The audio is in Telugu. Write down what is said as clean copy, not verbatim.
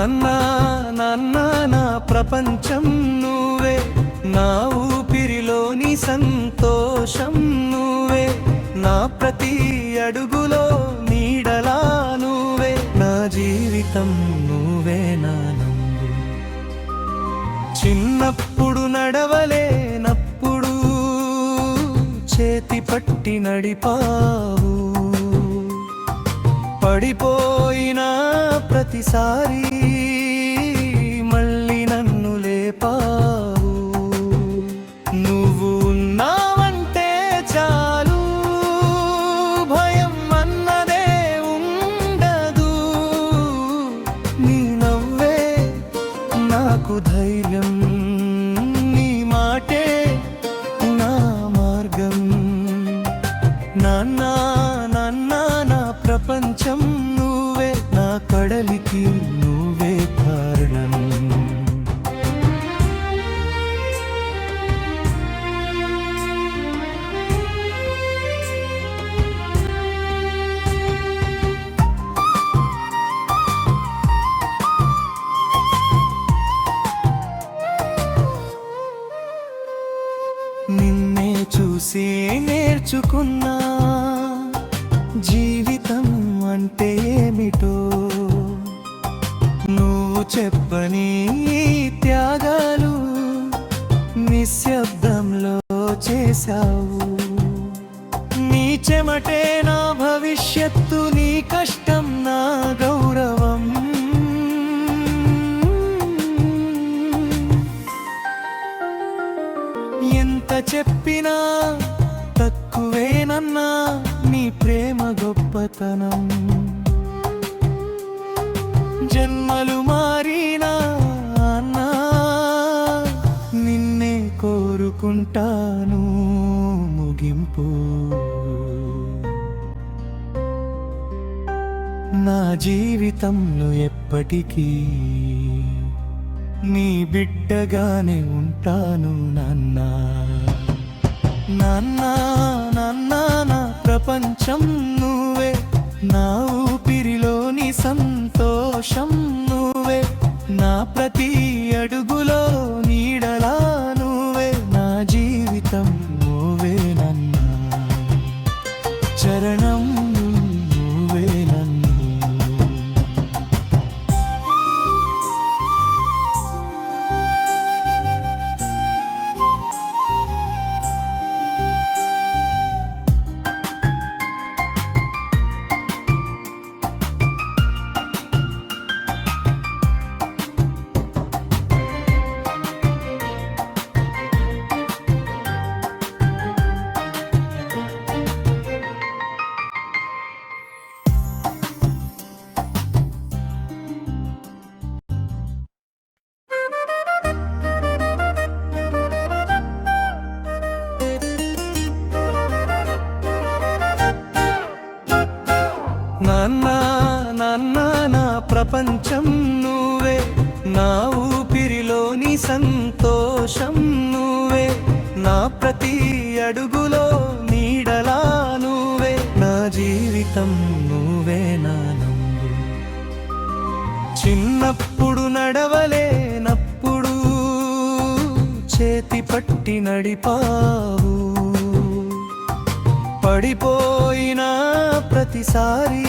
నాన్న నాన్న నా ప్రపంచం నువ్వే, నా ఊపిరిలోని సంతోషం నువ్వే, నా ప్రతి అడుగులో నీడలా నువ్వే, నా జీవితం నువ్వే నా నందు. చిన్నప్పుడు నడవలేనప్పుడు చేతి పట్టి నడిపావు, పడిపోయినా ప్రతిసారి మళ్ళీ నన్ను లేపావు. నువ్వు ఉన్నావంటే చాలు, భయం అన్నదే ఉండదు. నీ నవ్వే నాకు ధైర్యం, నీ మాటే నా మార్గం. నాన్న నాన్న నా ప్రపంచం నువ్వే, నా కడలికి నువ్వే కారణం. నిన్నే చూసి నేర్చుకున్నా జీవితం అంటే ఏమిటో, నువ్వు చెప్పని త్యాగాలు నిశ్శబ్దంలో చేశావు. నీ చెమటే నా భవిష్యత్తు, నీ కష్టం నా గౌరవం. ఎంత చెప్పినా తక్కువేనన్నా నీ ప్రేమ గొప్పతనం. జన్మలు మారినా అన్నా నిన్నే కోరుకుంటాను ముగింపు. నా జీవితంలో ఎప్పటికీ నీ బిడ్డగానే ఉంటాను నాన్న. నాన్న నాన్న నా ప్రపంచం నువ్వే, నా ఊపిరిలోని సంతోషం నువ్వే, నా ప్రతి అడుగులో నీడలా నువ్వే, నా జీవితం నువ్వే నన్న చరణం నువ్వే నన్ను. నాన్న నాన్న నా ప్రపంచం నువ్వే, నా ఊపిరిలోని సంతోషం నువ్వే, నా ప్రతి అడుగులో నీడలా నువ్వే, నా జీవితం నువ్వే నా నందు. చిన్నప్పుడు నడవలేనప్పుడు చేతి పట్టి నడిపావు, పడిపోయినా ప్రతిసారి